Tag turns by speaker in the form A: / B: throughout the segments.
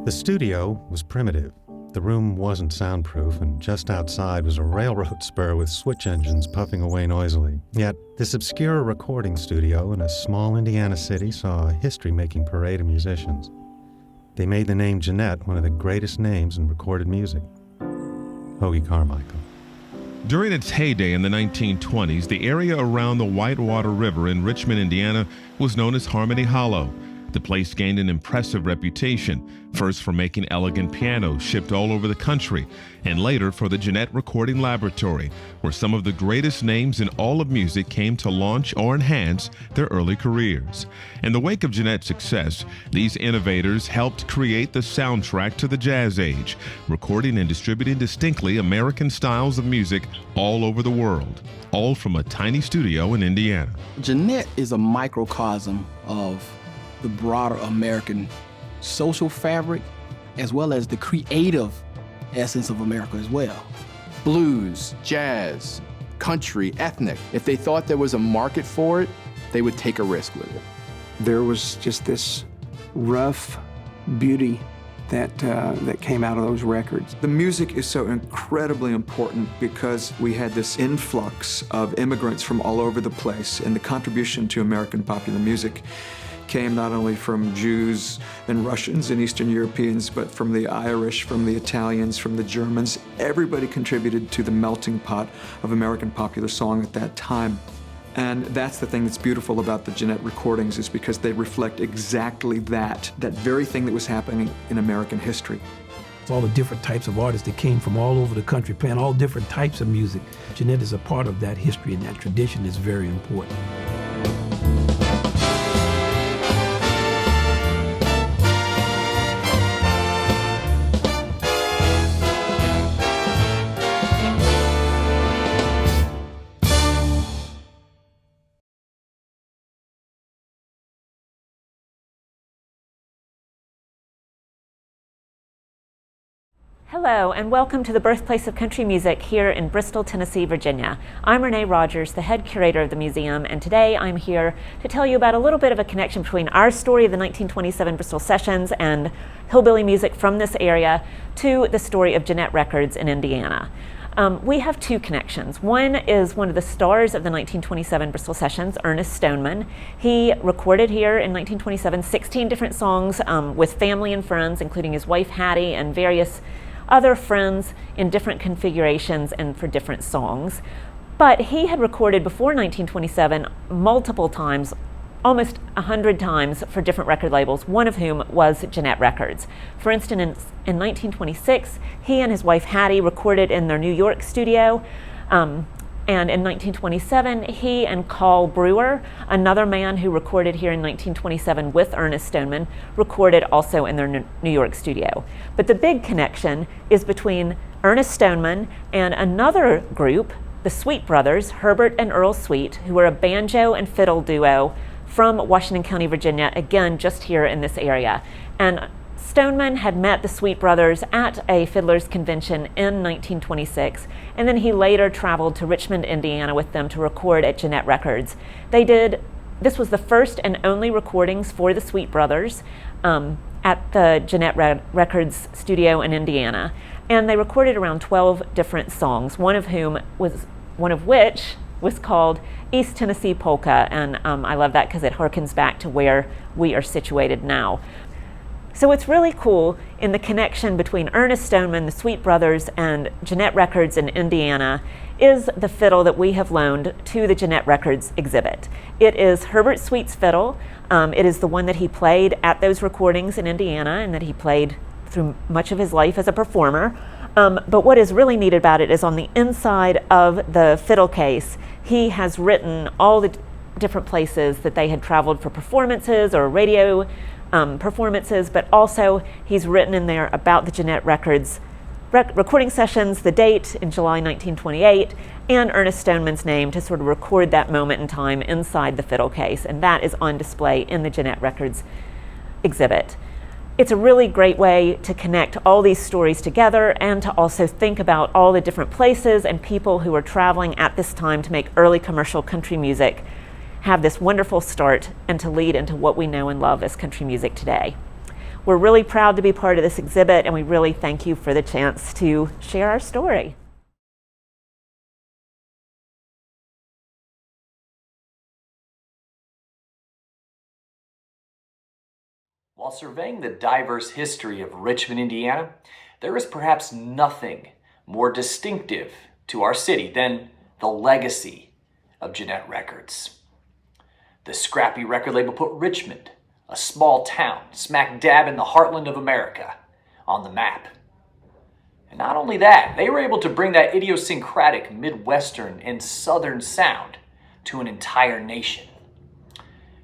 A: The studio was primitive. The room wasn't soundproof, and just outside was a railroad spur with switch engines puffing away noisily. Yet, this obscure recording studio in a small Indiana city saw a history-making parade of musicians. They made the name Gennett one of the greatest names in recorded music. Hoagy Carmichael.
B: During its heyday in the 1920s, the area around the Whitewater River in Richmond, Indiana, was known as Harmony Hollow. The place gained an impressive reputation, first for making elegant pianos shipped all over the country, and later for the Gennett Recording Laboratory, where some of the greatest names in all of music came to launch or enhance their early careers. In the wake of Gennett's success, these innovators helped create the soundtrack to the jazz age, recording and distributing distinctly American styles of music all over the world, all from a tiny studio in Indiana.
C: Gennett is a microcosm of the broader American social fabric, as well as the creative essence of America as well.
D: Blues, jazz, country, ethnic. If they thought there was a market for it, they would take a risk with it.
E: There was just this rough beauty that came out of those records.
F: The music is so incredibly important because we had this influx of immigrants from all over the place, and the contribution to American popular music came not only from Jews and Russians and Eastern Europeans, but from the Irish, from the Italians, from the Germans. Everybody contributed to the melting pot of American popular song at that time. And that's the thing that's beautiful about the Gennett recordings, is because they reflect exactly that very thing that was happening in American history.
G: All the different types of artists that came from all over the country playing all different types of music. Gennett is a part of that history, and that tradition is very important.
H: Hello, and welcome to the Birthplace of Country Music here in Bristol, Tennessee, Virginia. I'm Renee Rogers, the head curator of the museum, and today I'm here to tell you about a little bit of a connection between our story of the 1927 Bristol Sessions and hillbilly music from this area to the story of Gennett Records in Indiana. We have two connections. One is one of the stars of the 1927 Bristol Sessions, Ernest Stoneman. He recorded here in 1927 16 different songs with family and friends, including his wife Hattie and various other friends in different configurations and for different songs. But he had recorded before 1927 multiple times, almost 100 times for different record labels, one of whom was Gennett Records. For instance, in 1926, he and his wife Hattie recorded in their New York studio, and in 1927, he and Carl Brewer, another man who recorded here in 1927 with Ernest Stoneman, recorded also in their New York studio. But the big connection is between Ernest Stoneman and another group, the Sweet Brothers, Herbert and Earl Sweet, who were a banjo and fiddle duo from Washington County, Virginia, again, just here in this area. And Stoneman had met the Sweet Brothers at a fiddlers convention in 1926, and then he later traveled to Richmond, Indiana with them to record at Gennett Records. This was the first and only recordings for the Sweet Brothers at the Gennett Records studio in Indiana, and they recorded around 12 different songs, one of which was called East Tennessee Polka, and I love that because it harkens back to where we are situated now. So what's really cool in the connection between Ernest Stoneman, the Sweet Brothers, and Gennett Records in Indiana is the fiddle that we have loaned to the Gennett Records exhibit. It is Herbert Sweet's fiddle. It is the one that he played at those recordings in Indiana and that he played through much of his life as a performer. But what is really neat about it is on the inside of the fiddle case, he has written all the different places that they had traveled for performances or radio performances, but also he's written in there about the Gennett Records recording sessions, the date in July 1928, and Ernest Stoneman's name to sort of record that moment in time inside the fiddle case, and that is on display in the Gennett Records exhibit. It's a really great way to connect all these stories together and to also think about all the different places and people who were traveling at this time to make early commercial country music have this wonderful start and to lead into what we know and love as country music today. We're really proud to be part of this exhibit, and we really thank you for the chance to share our story.
I: While surveying the diverse history of Richmond, Indiana, there is perhaps nothing more distinctive to our city than the legacy of Gennett Records. The scrappy record label put Richmond, a small town smack dab in the heartland of America, on the map. And not only that, they were able to bring that idiosyncratic Midwestern and Southern sound to an entire nation.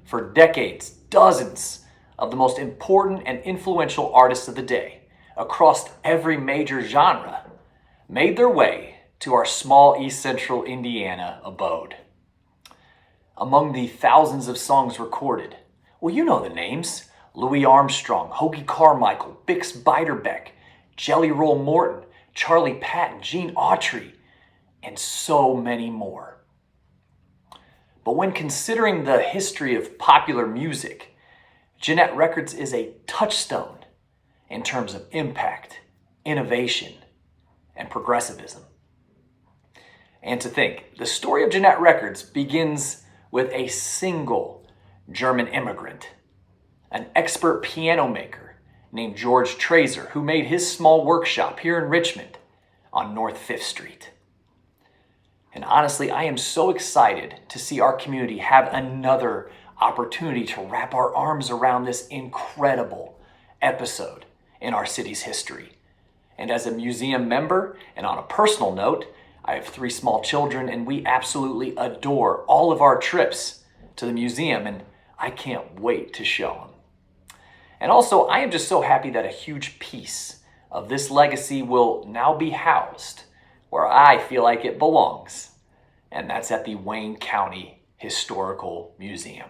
I: For decades, dozens of the most important and influential artists of the day, across every major genre, made their way to our small East Central Indiana abode. Among the thousands of songs recorded, well, you know the names: Louis Armstrong, Hoagie Carmichael, Bix Beiderbecke, Jelly Roll Morton, Charlie Patton, Gene Autry, and so many more. But when considering the history of popular music, Gennett Records is a touchstone in terms of impact, innovation, and progressivism. And to think, the story of Gennett Records begins with a single German immigrant, an expert piano maker named George Trazer, who made his small workshop here in Richmond on North 5th Street. And honestly, I am so excited to see our community have another opportunity to wrap our arms around this incredible episode in our city's history. And as a museum member, and on a personal note, I have 3 small children, and we absolutely adore all of our trips to the museum, and I can't wait to show them. And also, I am just so happy that a huge piece of this legacy will now be housed where I feel like it belongs, and that's at the Wayne County Historical Museum.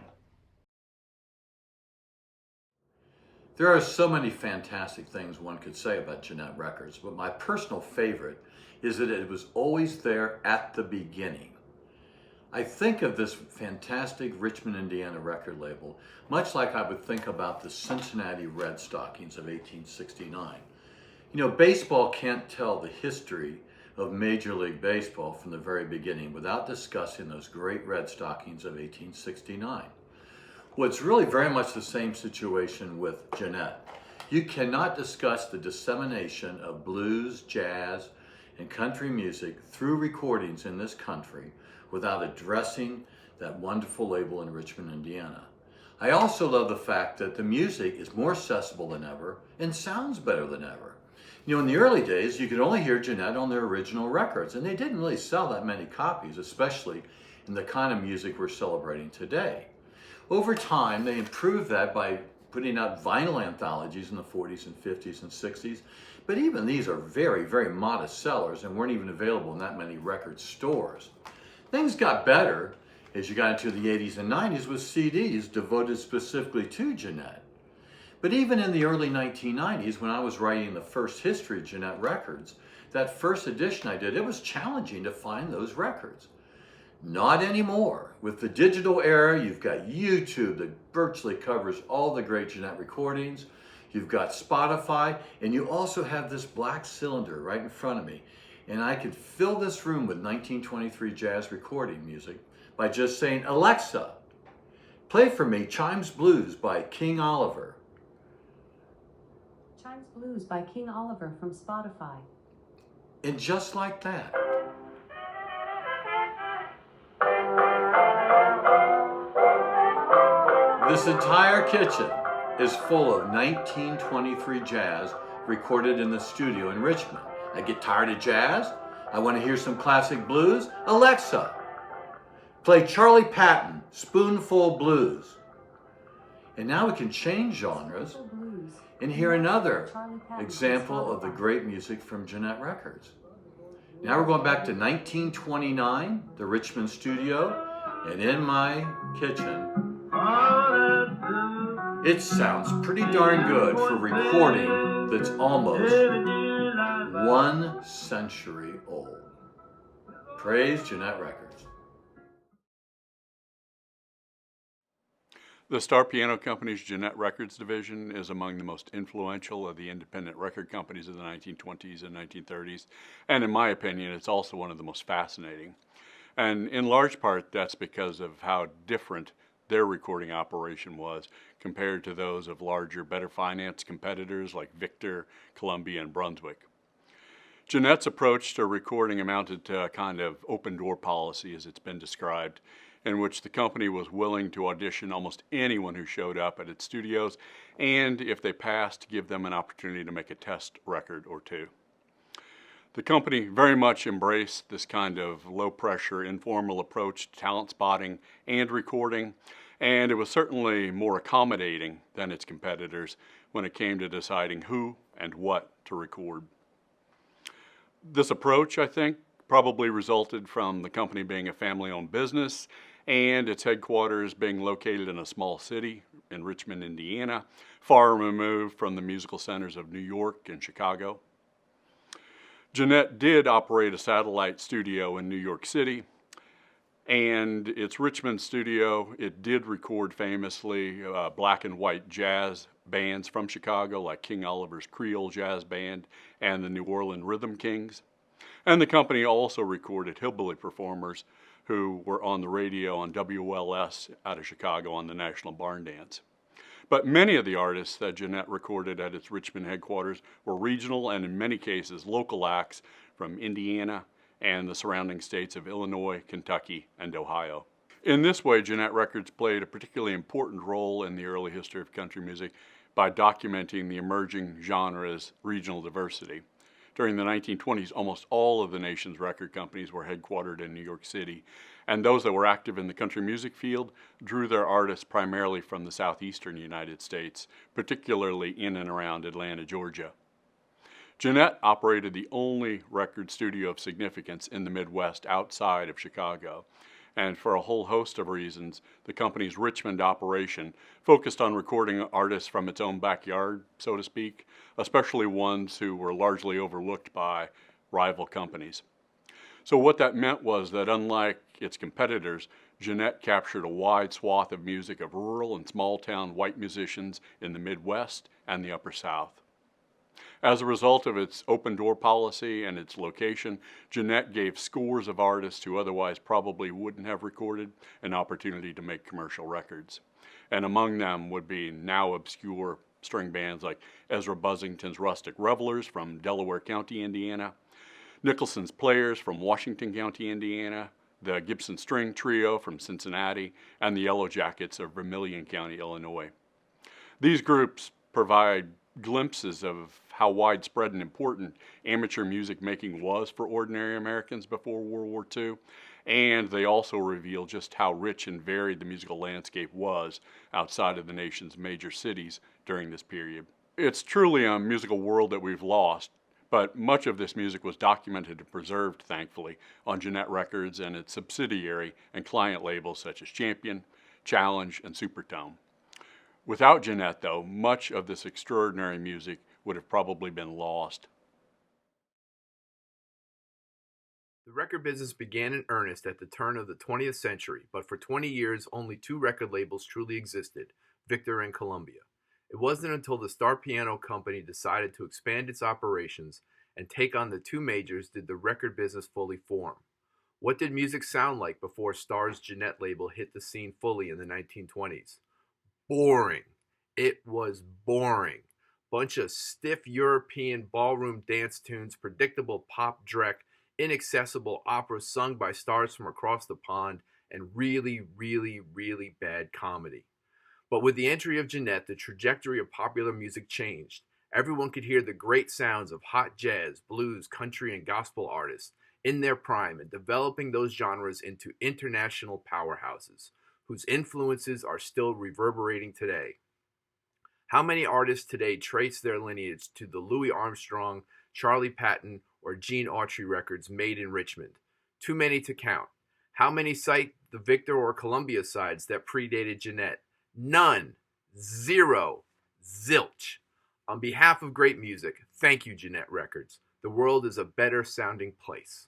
J: There are so many fantastic things one could say about Gennett Records, but my personal favorite is that it was always there at the beginning. I think of this fantastic Richmond, Indiana record label much like I would think about the Cincinnati Red Stockings of 1869. You know, baseball can't tell the history of Major League Baseball from the very beginning without discussing those great Red Stockings of 1869. Well, it's really very much the same situation with Gennett. You cannot discuss the dissemination of blues, jazz, and country music through recordings in this country without addressing that wonderful label in Richmond, Indiana. I also love the fact that the music is more accessible than ever and sounds better than ever. You know, in the early days, you could only hear Gennett on their original records, and they didn't really sell that many copies, especially in the kind of music we're celebrating today. Over time, they improved that by putting out vinyl anthologies in the 40s and 50s and 60s, but even these are very, very modest sellers and weren't even available in that many record stores. Things got better as you got into the 80s and 90s with CDs devoted specifically to Gennett. But even in the early 1990s, when I was writing the first history of Gennett Records, that first edition I did, it was challenging to find those records. Not anymore. With the digital era, you've got YouTube that virtually covers all the great Gennett recordings. You've got Spotify, and you also have this black cylinder right in front of me. And I could fill this room with 1923 jazz recording music by just saying, Alexa, play for me Chimes Blues by King Oliver.
K: Chimes Blues by King Oliver from Spotify.
J: And just like that. This entire kitchen is full of 1923 jazz recorded in the studio in Richmond. I get tired of jazz. I want to hear some classic blues. Alexa, play Charlie Patton, Spoonful Blues. And now we can change genres and hear another example of the great music from Gennett Records. Now we're going back to 1929, the Richmond studio, and in my kitchen, it sounds pretty darn good for recording that's almost 1 century old. Praise Gennett Records.
L: The Star Piano Company's Gennett Records division is among the most influential of the independent record companies of the 1920s and 1930s, and in my opinion, it's also one of the most fascinating. And in large part, that's because of how different their recording operation was compared to those of larger, better financed competitors like Victor, Columbia, and Brunswick. Gennett's approach to recording amounted to a kind of open-door policy, as it's been described, in which the company was willing to audition almost anyone who showed up at its studios, and if they passed, give them an opportunity to make a test record or two. The company very much embraced this kind of low-pressure, informal approach to talent spotting and recording, and it was certainly more accommodating than its competitors when it came to deciding who and what to record. This approach, I think, probably resulted from the company being a family-owned business and its headquarters being located in a small city in Richmond, Indiana, far removed from the musical centers of New York and Chicago. Gennett did operate a satellite studio in New York City, and its Richmond studio, it did record famously black and white jazz bands from Chicago, like King Oliver's Creole Jazz Band and the New Orleans Rhythm Kings. And the company also recorded hillbilly performers who were on the radio on WLS out of Chicago on the National Barn Dance. But many of the artists that Gennett recorded at its Richmond headquarters were regional and in many cases local acts from Indiana and the surrounding states of Illinois, Kentucky, and Ohio. In this way, Gennett Records played a particularly important role in the early history of country music by documenting the emerging genre's regional diversity. During the 1920s, almost all of the nation's record companies were headquartered in New York City, and those that were active in the country music field drew their artists primarily from the southeastern United States, particularly in and around Atlanta, Georgia. Gennett operated the only record studio of significance in the Midwest outside of Chicago, and for a whole host of reasons, the company's Richmond operation focused on recording artists from its own backyard, so to speak, especially ones who were largely overlooked by rival companies. So what that meant was that unlike its competitors, Gennett captured a wide swath of music of rural and small-town white musicians in the Midwest and the Upper South. As a result of its open-door policy and its location, Gennett gave scores of artists who otherwise probably wouldn't have recorded an opportunity to make commercial records. And among them would be now obscure string bands like Ezra Buzzington's Rustic Revelers from Delaware County, Indiana, Nicholson's Players from Washington County, Indiana, the Gibson String Trio from Cincinnati, and the Yellow Jackets of Vermilion County, Illinois. These groups provide glimpses of how widespread and important amateur music making was for ordinary Americans before World War II, and they also reveal just how rich and varied the musical landscape was outside of the nation's major cities during this period. It's truly a musical world that we've lost, but much of this music was documented and preserved, thankfully, on Gennett Records and its subsidiary and client labels such as Champion, Challenge, and Supertone. Without Gennett, though, much of this extraordinary music would have probably been lost.
M: The record business began in earnest at the turn of the 20th century, but for 20 years only two record labels truly existed, Victor and Columbia. It wasn't until the Star Piano Company decided to expand its operations and take on the two majors did the record business fully form. What did music sound like before Star's Gennett label hit the scene fully in the 1920s? Boring. It was boring. Bunch of stiff European ballroom dance tunes, predictable pop dreck, inaccessible opera sung by stars from across the pond, and really, really, really bad comedy. But with the entry of Gennett, the trajectory of popular music changed. Everyone could hear the great sounds of hot jazz, blues, country, and gospel artists in their prime and developing those genres into international powerhouses, whose influences are still reverberating today. How many artists today trace their lineage to the Louis Armstrong, Charlie Patton, or Gene Autry records made in Richmond? Too many to count. How many cite the Victor or Columbia sides that predated Gennett? None. Zero. Zilch. On behalf of great music, thank you, Gennett Records. The world is a better sounding place.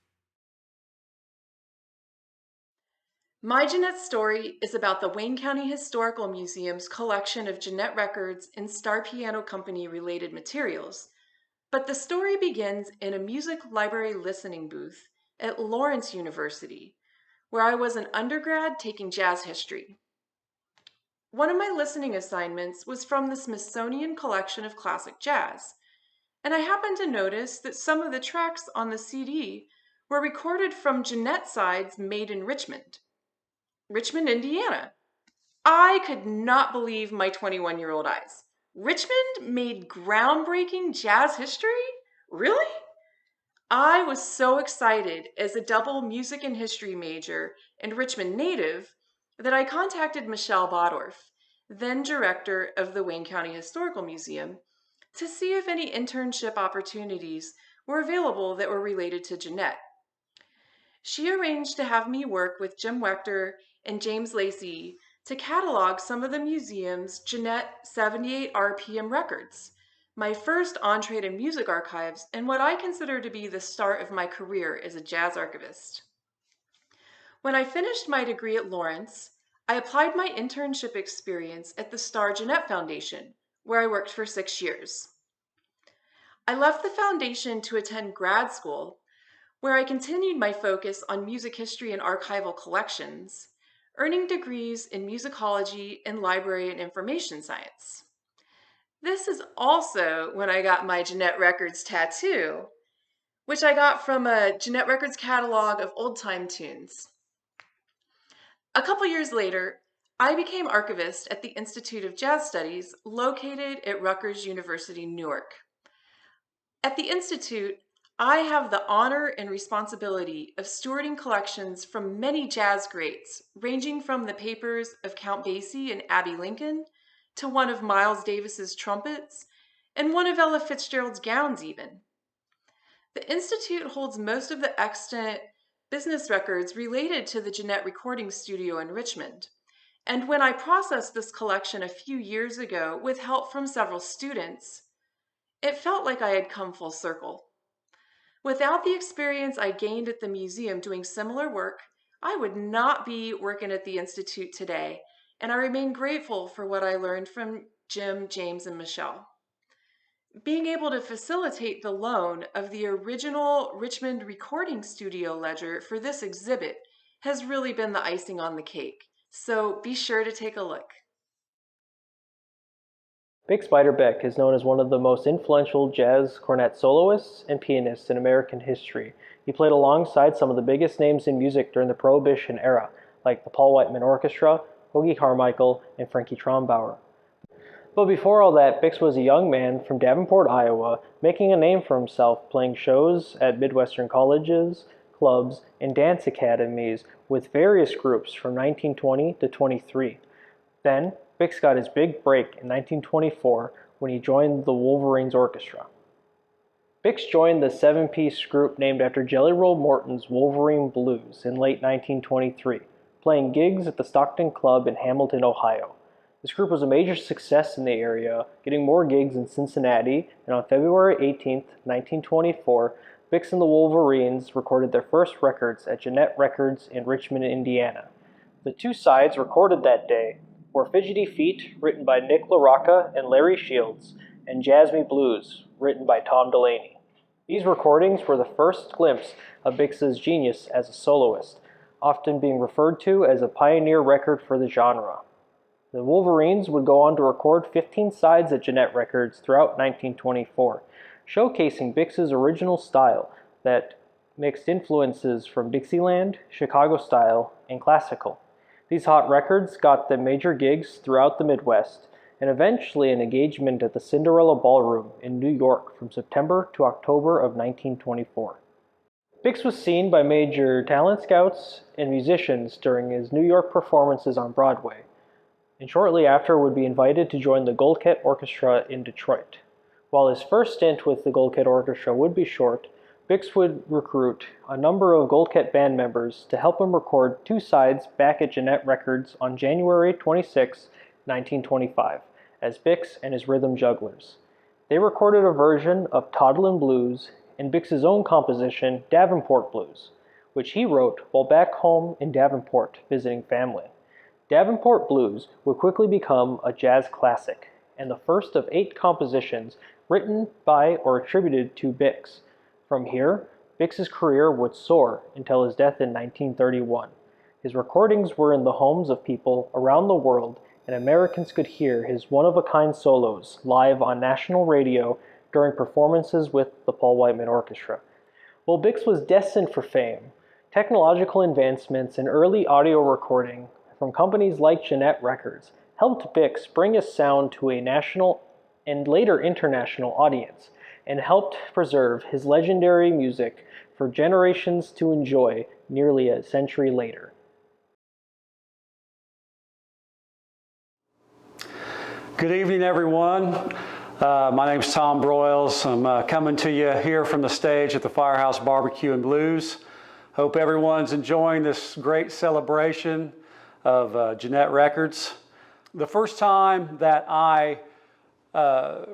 N: My Gennett story is about the Wayne County Historical Museum's collection of Gennett records and Star Piano Company related materials, but the story begins in a music library listening booth at Lawrence University, where I was an undergrad taking jazz history. One of my listening assignments was from the Smithsonian Collection of Classic Jazz, and I happened to notice that some of the tracks on the CD were recorded from Gennett sides made in Richmond, Indiana. I could not believe my 21-year-old eyes. Richmond made groundbreaking jazz history? Really? I was so excited as a double music and history major and Richmond native that I contacted Michelle Bodorf, then director of the Wayne County Historical Museum, to see if any internship opportunities were available that were related to Gennett. She arranged to have me work with Jim Wechter and James Lacey to catalog some of the museum's Gennett 78 RPM records, my first entree to music archives and what I consider to be the start of my career as a jazz archivist. When I finished my degree at Lawrence, I applied my internship experience at the Star Gennett Foundation, where I worked for 6 years. I left the foundation to attend grad school, where I continued my focus on music history and archival collections, earning degrees in musicology and library and information science. This is also when I got my Gennett Records tattoo, which I got from a Gennett Records catalog of old-time tunes. A couple years later, I became archivist at the Institute of Jazz Studies located at Rutgers University, Newark. At the Institute, I have the honor and responsibility of stewarding collections from many jazz greats, ranging from the papers of Count Basie and Abbey Lincoln, to one of Miles Davis's trumpets, and one of Ella Fitzgerald's gowns even. The Institute holds most of the extant business records related to the Gennett recording studio in Richmond, and when I processed this collection a few years ago with help from several students, it felt like I had come full circle. Without the experience I gained at the museum doing similar work, I would not be working at the Institute today, and I remain grateful for what I learned from Jim, James, and Michelle. Being able to facilitate the loan of the original Richmond recording studio ledger for this exhibit has really been the icing on the cake, so be sure to take a look.
O: Bix Beiderbecke is known as one of the most influential jazz cornet soloists and pianists in American history. He played alongside some of the biggest names in music during the Prohibition era, like the Paul Whiteman Orchestra, Hoagy Carmichael, and Frankie Trombauer. But before all that, Bix was a young man from Davenport, Iowa, making a name for himself playing shows at Midwestern colleges, clubs, and dance academies with various groups from 1920 to 23. Then, Bix got his big break in 1924 when he joined the Wolverines Orchestra. Bix joined the 7-piece group named after Jelly Roll Morton's Wolverine Blues in late 1923, playing gigs at the Stockton Club in Hamilton, Ohio. This group was a major success in the area, getting more gigs in Cincinnati, and on February 18, 1924, Bix and the Wolverines recorded their first records at Gennett Records in Richmond, Indiana. The two sides recorded that day were Fidgety Feet, written by Nick LaRocca and Larry Shields, and Jazz Me Blues, written by Tom Delaney. These recordings were the first glimpse of Bix's genius as a soloist, often being referred to as a pioneer record for the genre. The Wolverines would go on to record 15 sides at Gennett Records throughout 1924, showcasing Bix's original style that mixed influences from Dixieland, Chicago style, and classical. These hot records got them major gigs throughout the Midwest, and eventually an engagement at the Cinderella Ballroom in New York from September to October of 1924. Bix was seen by major talent scouts and musicians during his New York performances on Broadway, and shortly after would be invited to join the Gold Ket Orchestra in Detroit. While his first stint with the Gold Ket Orchestra would be short, Bix would recruit a number of Gold Ket band members to help him record two sides back at Gennett Records on January 26, 1925, as Bix and his Rhythm Jugglers. They recorded a version of Toddlin' Blues and Bix's own composition, Davenport Blues, which he wrote while back home in Davenport visiting family. Davenport Blues would quickly become a jazz classic, and the first of 8 compositions written by or attributed to Bix. From here, Bix's career would soar until his death in 1931. His recordings were in the homes of people around the world, and Americans could hear his one-of-a-kind solos live on national radio during performances with the Paul Whiteman Orchestra. While Bix was destined for fame, technological advancements in early audio recording from companies like Gennett Records helped Bix bring his sound to a national and later international audience, and helped preserve his legendary music for generations to enjoy nearly a century later.
P: Good evening, everyone. My name is Tom Broyles. I'm coming to you here from the stage at the Firehouse Barbecue and Blues. Hope everyone's enjoying this great celebration of Gennett Records. The first time that I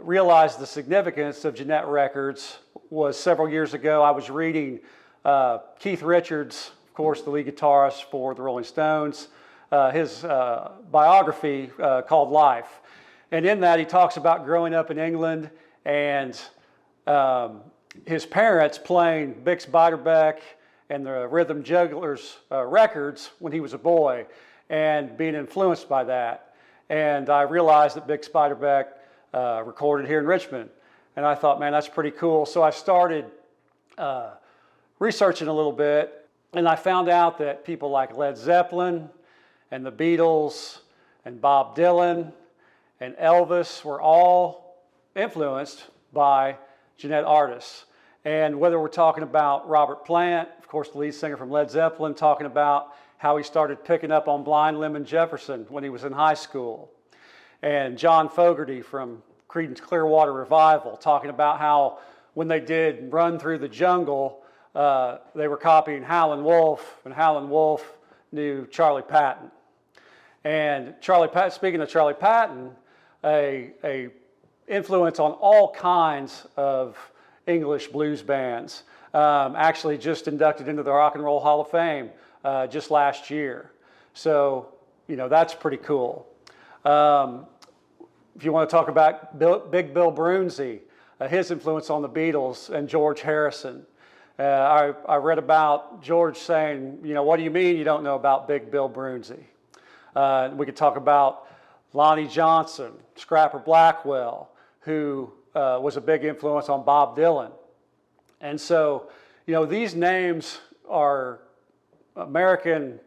P: realized the significance of Gennett Records was several years ago. I was reading Keith Richards, of course, the lead guitarist for the Rolling Stones, his biography called Life. And in that, he talks about growing up in England and his parents playing Bix Beiderbecke and the Rhythm Jugglers records when he was a boy and being influenced by that. And I realized that Bix Beiderbecke recorded here in Richmond. And I thought, man, that's pretty cool. So I started researching a little bit, and I found out that people like Led Zeppelin and the Beatles and Bob Dylan and Elvis were all influenced by Gennett artists. And whether we're talking about Robert Plant, of course, the lead singer from Led Zeppelin, talking about how he started picking up on Blind Lemon Jefferson when he was in high school. And John Fogerty from Creedence Clearwater Revival, talking about how when they did Run Through the Jungle, they were copying Howlin' Wolf, and Howlin' Wolf knew Charlie Patton. And speaking of Charlie Patton, a influence on all kinds of English blues bands, actually just inducted into the Rock and Roll Hall of Fame just last year. So, you know, that's pretty cool. If you want to talk about Big Bill Broonzy, his influence on the Beatles and George Harrison. I read about George saying, you know, what do you mean you don't know about Big Bill Broonzy? We could talk about Lonnie Johnson, Scrapper Blackwell, who was a big influence on Bob Dylan. And so, you know, these names are American,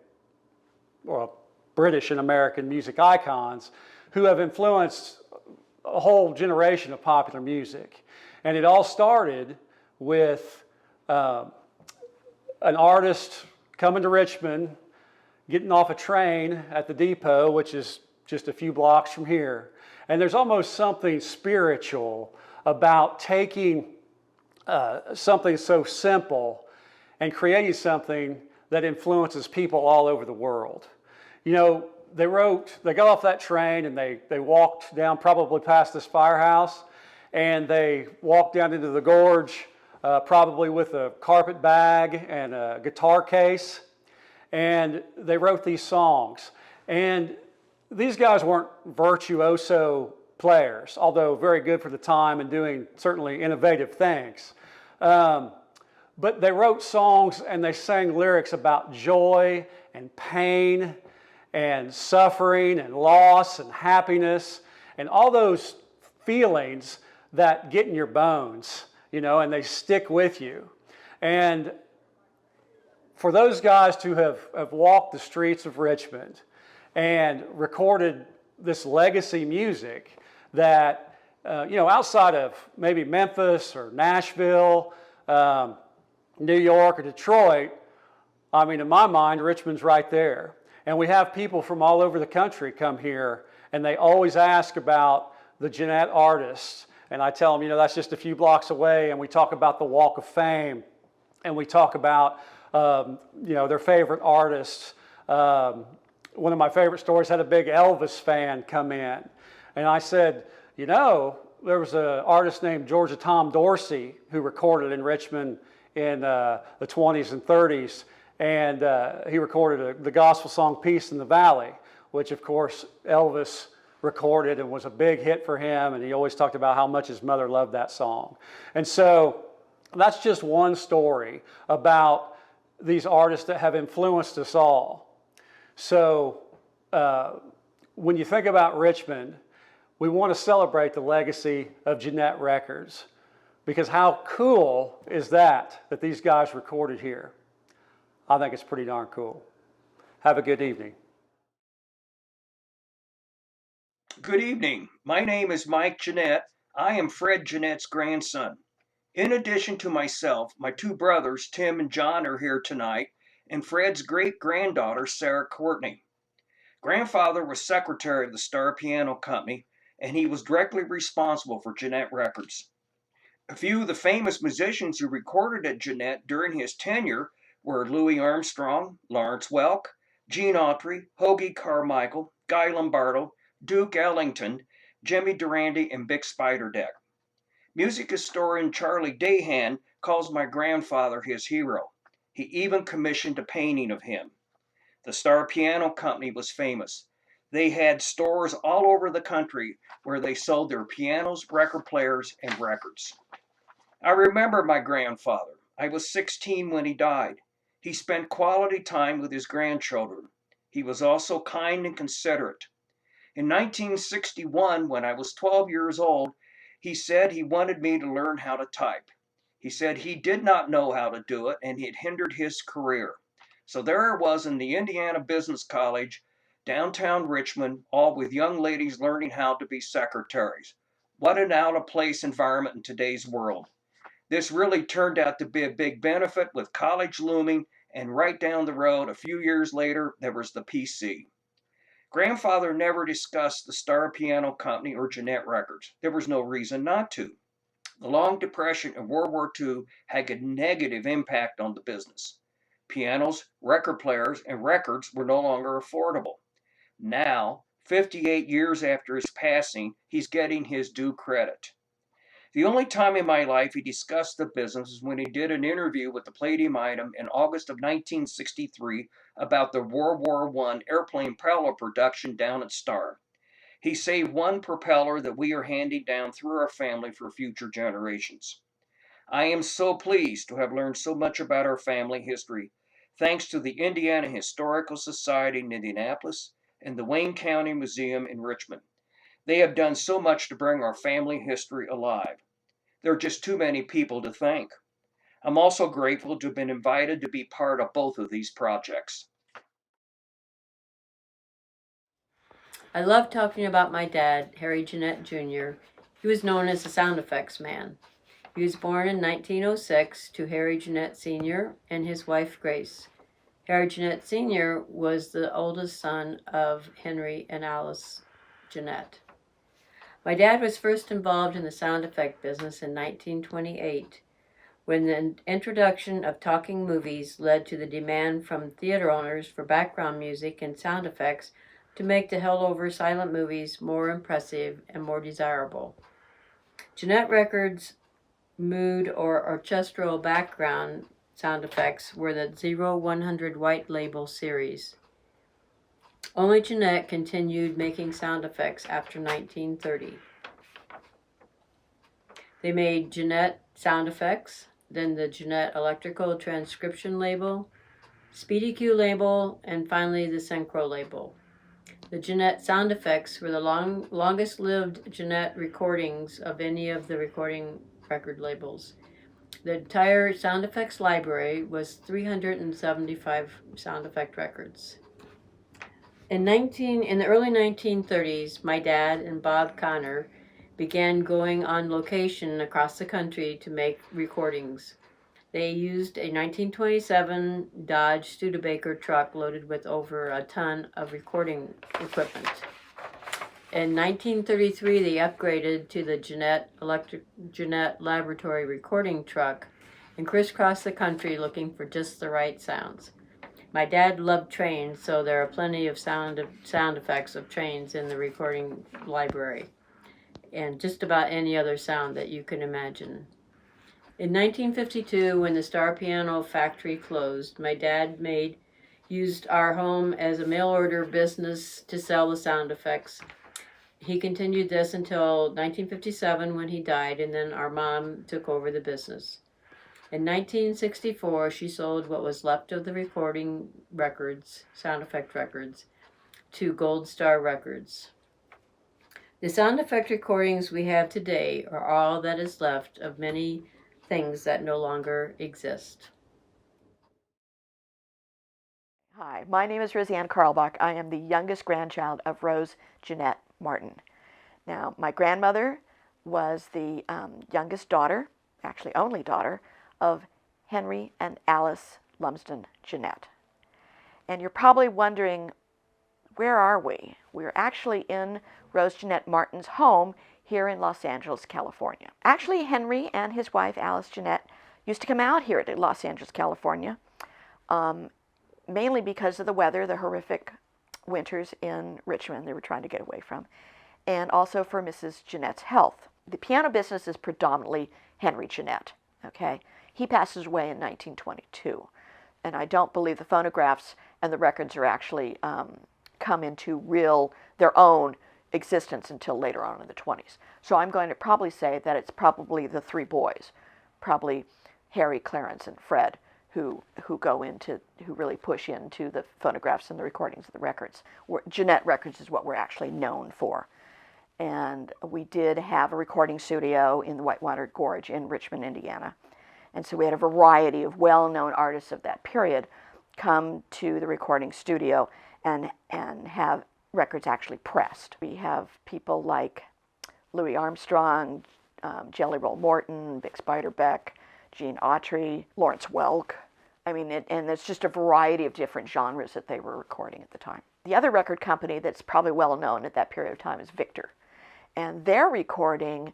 P: or British and American music icons who have influenced a whole generation of popular music. And it all started with an artist coming to Richmond, getting off a train at the depot, which is just a few blocks from here. And there's almost something spiritual about taking something so simple and creating something that influences people all over the world. You know, they got off that train and they walked down probably past this firehouse, and they walked down into the gorge, probably with a carpet bag and a guitar case, and they wrote these songs. And these guys weren't virtuoso players, although very good for the time and doing certainly innovative things. But they wrote songs and they sang lyrics about joy and pain and suffering and loss and happiness and all those feelings that get in your bones, you know, and they stick with you. And for those guys to have walked the streets of Richmond and recorded this legacy music that, you know, outside of maybe Memphis or Nashville, New York or Detroit, I mean, in my mind, Richmond's right there. And we have people from all over the country come here, and they always ask about the Gennett artists. And I tell them, you know, that's just a few blocks away, and we talk about the Walk of Fame, and we talk about, you know, their favorite artists. One of my favorite stories had a big Elvis fan come in, and I said, you know, there was an artist named Georgia Tom Dorsey who recorded in Richmond in the 20s and 30s, And he recorded the gospel song Peace in the Valley, which of course Elvis recorded and was a big hit for him, and he always talked about how much his mother loved that song. And so that's just one story about these artists that have influenced us all. So when you think about Richmond, we want to celebrate the legacy of Gennett Records, because how cool is that these guys recorded here? I think it's pretty darn cool. Have a good evening.
Q: Good evening. My name is Mike Gennett. I am Fred Gennett's grandson. In addition to myself, my two brothers, Tim and John, are here tonight, and Fred's great-granddaughter, Sarah Courtney. Grandfather was secretary of the Star Piano Company, and he was directly responsible for Gennett Records. A few of the famous musicians who recorded at Gennett during his tenure were Louis Armstrong, Lawrence Welk, Gene Autry, Hoagie Carmichael, Guy Lombardo, Duke Ellington, Jimmy Durante, and Vic Spiderdeck. Music historian Charlie Dahan calls my grandfather his hero. He even commissioned a painting of him. The Star Piano Company was famous. They had stores all over the country where they sold their pianos, record players, and records. I remember my grandfather. I was 16 when he died. He spent quality time with his grandchildren. He was also kind and considerate. In 1961, when I was 12 years old, he said he wanted me to learn how to type. He said he did not know how to do it, and it hindered his career. So there I was in the Indiana Business College, downtown Richmond, all with young ladies learning how to be secretaries. What an out-of-place environment in today's world. This really turned out to be a big benefit with college looming, and right down the road, a few years later, there was the PC. Grandfather never discussed the Star Piano Company or Gennett Records. There was no reason not to. The Long Depression and World War II had a negative impact on the business. Pianos, record players, and records were no longer affordable. Now, 58 years after his passing, he's getting his due credit. The only time in my life he discussed the business is when he did an interview with the Palladium Item in August of 1963 about the World War I airplane propeller production down at Star. He saved one propeller that we are handing down through our family for future generations. I am so pleased to have learned so much about our family history, thanks to the Indiana Historical Society in Indianapolis and the Wayne County Museum in Richmond. They have done so much to bring our family history alive. There are just too many people to thank. I'm also grateful to have been invited to be part of both of these projects.
R: I love talking about my dad, Harry Gennett Jr. He was known as the sound effects man. He was born in 1906 to Harry Gennett Sr. and his wife Grace. Harry Gennett Sr. was the oldest son of Henry and Alice Gennett. My dad was first involved in the sound effect business in 1928, when the introduction of talking movies led to the demand from theater owners for background music and sound effects to make the held-over silent movies more impressive and more desirable. Gennett Records' mood or orchestral background sound effects were the 0100 White Label series. Only Gennett continued making sound effects after 1930. They made Gennett Sound Effects, then the Gennett Electrical Transcription label, Speedy Q label, and finally the Synchro label. The Gennett Sound Effects were the longest-lived Gennett recordings of any of the recording record labels. The entire sound effects library was 375 sound effect records. In the early 1930s, my dad and Bob Connor began going on location across the country to make recordings. They used a 1927 Dodge Studebaker truck loaded with over a ton of recording equipment. In 1933, they upgraded to the Gennett laboratory recording truck and crisscrossed the country looking for just the right sounds. My dad loved trains, so there are plenty of sound effects of trains in the recording library, and just about any other sound that you can imagine. In 1952, when the Star Piano factory closed, my dad used our home as a mail order business to sell the sound effects. He continued this until 1957 when he died, and then our mom took over the business. In 1964, she sold what was left of the recording records, sound effect records, to Gold Star Records. The sound effect recordings we have today are all that is left of many things that no longer exist.
S: Hi, my name is Roseanne Carlbach. I am the youngest grandchild of Rose Gennett Martin. Now, my grandmother was the youngest daughter, actually only daughter, of Henry and Alice Lumsden Gennett. And you're probably wondering, where are we? We're actually in Rose Gennett Martin's home here in Los Angeles, California. Actually, Henry and his wife, Alice Gennett, used to come out here to Los Angeles, California, mainly because of the weather, the horrific winters in Richmond they were trying to get away from, and also for Mrs. Gennett's health. The piano business is predominantly Henry Gennett, okay? He passes away in 1922, and I don't believe the phonographs and the records are actually come into their own existence until later on in the 20s. So I'm going to probably say that it's probably the three boys, probably Harry, Clarence, and Fred, who really push into the phonographs and the recordings of the records. Gennett Records is what we're actually known for. And we did have a recording studio in the Whitewater Gorge in Richmond, Indiana. And so we had a variety of well-known artists of that period come to the recording studio and have records actually pressed. We have people like Louis Armstrong, Jelly Roll Morton, Bix Beiderbecke, Gene Autry, Lawrence Welk. I mean, and it's just a variety of different genres that they were recording at the time. The other record company that's probably well known at that period of time is Victor. And they're recording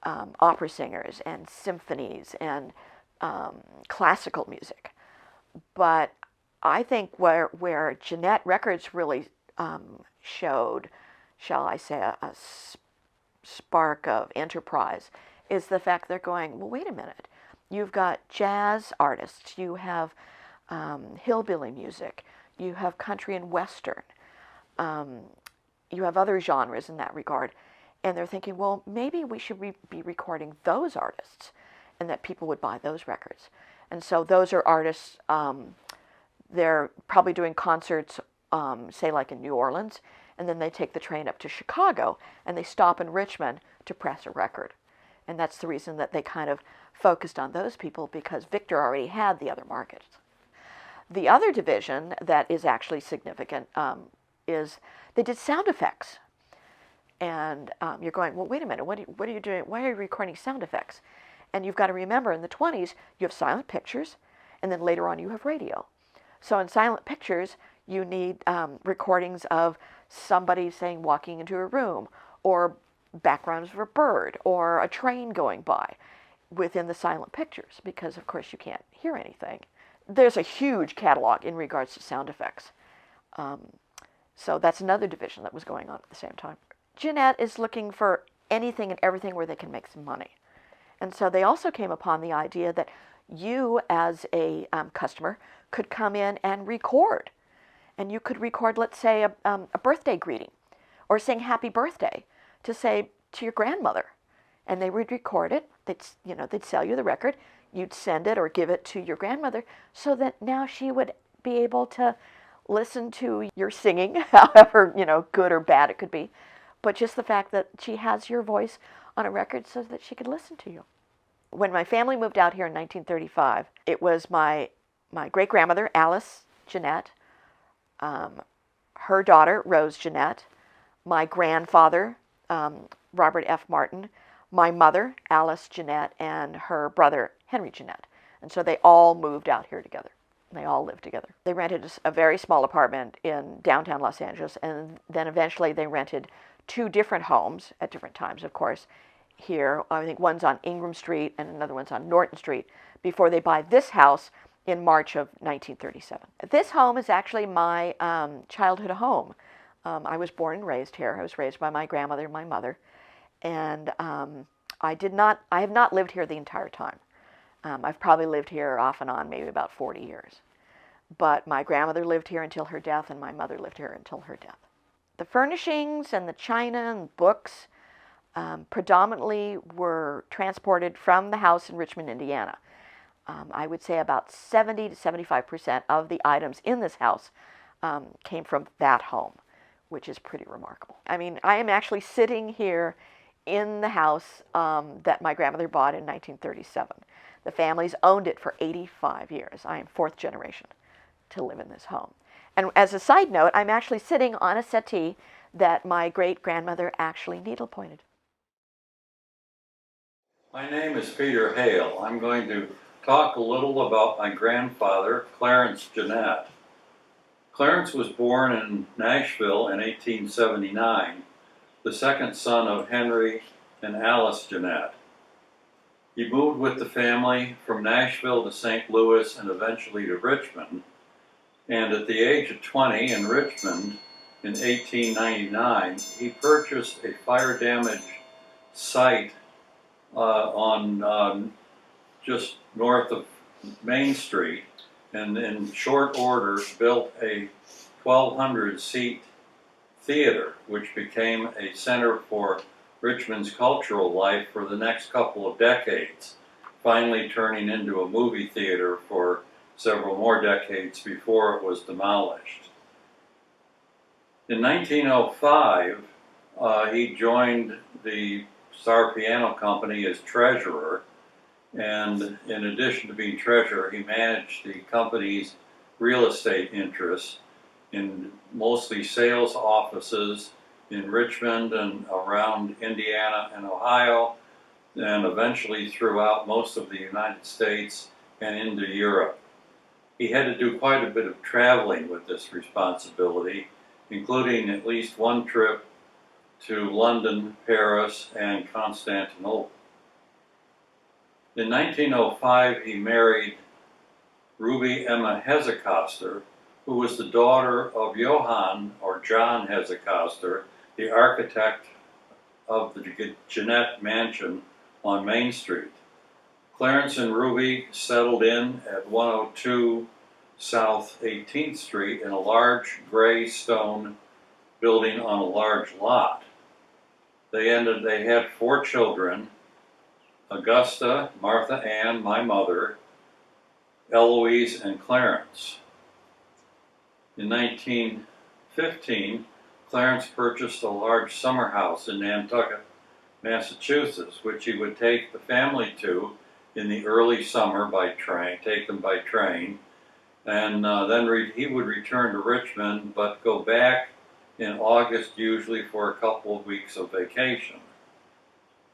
S: opera singers and symphonies and classical music. But I think where Gennett Records really showed, shall I say, a spark of enterprise is the fact they're going, well, wait a minute. You've got jazz artists, you have hillbilly music, you have country and western, you have other genres in that regard. And they're thinking, well, maybe we should be recording those artists and that people would buy those records. And so those are artists, they're probably doing concerts, say like in New Orleans, and then they take the train up to Chicago and they stop in Richmond to press a record. And that's the reason that they kind of focused on those people, because Victor already had the other markets. The other division that is actually significant is they did sound effects. And you're going, well, wait a minute, what are you doing? Why are you recording sound effects? And you've got to remember, in the 20s, you have silent pictures, and then later on you have radio. So in silent pictures, you need recordings of somebody, saying, walking into a room, or backgrounds of a bird, or a train going by within the silent pictures, because of course you can't hear anything. There's a huge catalog in regards to sound effects. So that's another division that was going on at the same time. Gennett is looking for anything and everything where they can make some money. And so they also came upon the idea that you as a customer could come in and record. And you could record, let's say, a birthday greeting, or sing happy birthday to say to your grandmother. And they would record it, they'd sell you the record, you'd send it or give it to your grandmother, so that now she would be able to listen to your singing, however, good or bad it could be. But just the fact that she has your voice on a record so that she could listen to you. When my family moved out here in 1935, it was my great-grandmother, Alice Gennett, her daughter, Rose Gennett, my grandfather, Robert F. Martin, my mother, Alice Gennett, and her brother, Henry Gennett. And so they all moved out here together. They all lived together. They rented a very small apartment in downtown Los Angeles, and then eventually they rented 2 different homes at different times, of course. Here, I think one's on Ingram Street and another one's on Norton Street, before they buy this house in March of 1937. This home is actually my childhood home. I was born and raised here. I was raised by my grandmother and my mother. And I have not lived here the entire time. I've probably lived here off and on maybe about 40 years. But my grandmother lived here until her death, and my mother lived here until her death. The furnishings and the china and books predominantly were transported from the house in Richmond, Indiana. I would say about 70 to 75% of the items in this house came from that home, which is pretty remarkable. I mean, I am actually sitting here in the house that my grandmother bought in 1937. The family's owned it for 85 years. I am fourth generation to live in this home. And as a side note, I'm actually sitting on a settee that my great-grandmother actually needle-pointed.
T: My name is Peter Hale. I'm going to talk a little about my grandfather, Clarence Gennett. Clarence was born in Nashville in 1879, the second son of Henry and Alice Gennett. He moved with the family from Nashville to St. Louis and eventually to Richmond. And at the age of 20 in Richmond in 1899, he purchased a fire damaged site on just north of Main Street, and in short order built a 1,200-seat theater, which became a center for Richmond's cultural life for the next couple of decades, finally turning into a movie theater for several more decades before it was demolished. In 1905, he joined the Star Piano Company as treasurer, and in addition to being treasurer, he managed the company's real estate interests in mostly sales offices in Richmond and around Indiana and Ohio, and eventually throughout most of the United States and into Europe. He had to do quite a bit of traveling with this responsibility, including at least one trip to London, Paris, and Constantinople. In 1905, he married Ruby Emma Hezekoster, who was the daughter of Johann, or John Hezekoster, the architect of the Gennett Mansion on Main Street. Clarence and Ruby settled in at 102 South 18th Street in a large gray stone building on a large lot. They had 4 children: Augusta, Martha Ann, my mother, Eloise, and Clarence. In 1915, Clarence purchased a large summer house in Nantucket, Massachusetts, which he would take the family to in the early summer by train, and then he would return to Richmond, but go back in August, usually for a couple of weeks of vacation.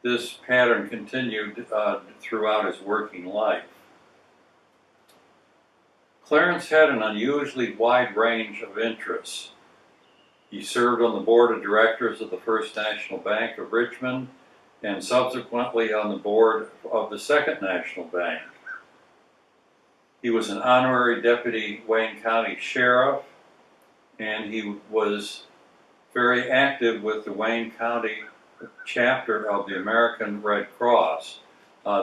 T: This pattern continued throughout his working life. Clarence had an unusually wide range of interests. He served on the board of directors of the First National Bank of Richmond and subsequently on the board of the Second National Bank. He was an honorary deputy Wayne County Sheriff, and he was very active with the Wayne County chapter of the American Red Cross.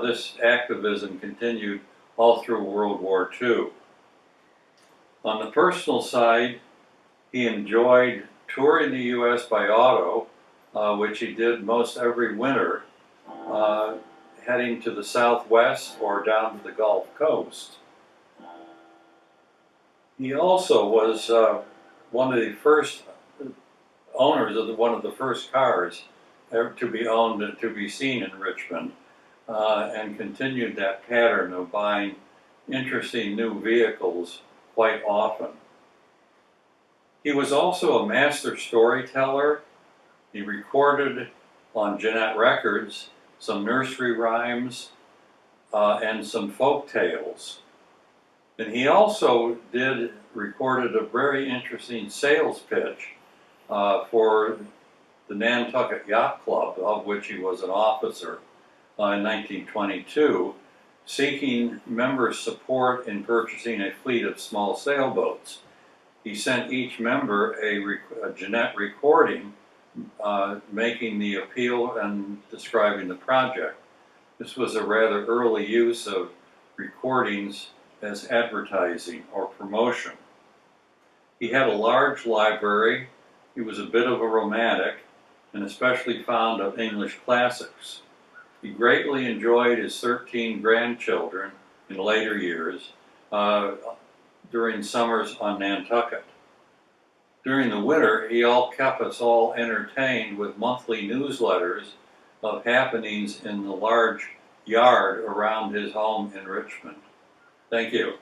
T: This activism continued all through World War II. On the personal side, he enjoyed touring the U.S. by auto, which he did most every winter, heading to the Southwest or down to the Gulf Coast. He also was one of the first owners of one of the first cars ever to be owned and to be seen in Richmond, and continued that pattern of buying interesting new vehicles quite often. He was also a master storyteller. He recorded on Gennett Records some nursery rhymes and some folk tales. And he also recorded a very interesting sales pitch for the Nantucket Yacht Club, of which he was an officer in 1922, seeking members' support in purchasing a fleet of small sailboats. He sent each member a Gennett recording making the appeal and describing the project. This was a rather early use of recordings as advertising or promotion. He had a large library. He was a bit of a romantic and especially fond of English classics. He greatly enjoyed his 13 grandchildren in later years during summers on Nantucket. During the winter, he kept us all entertained with monthly newsletters of happenings in the large yard around his home in Richmond. Thank you.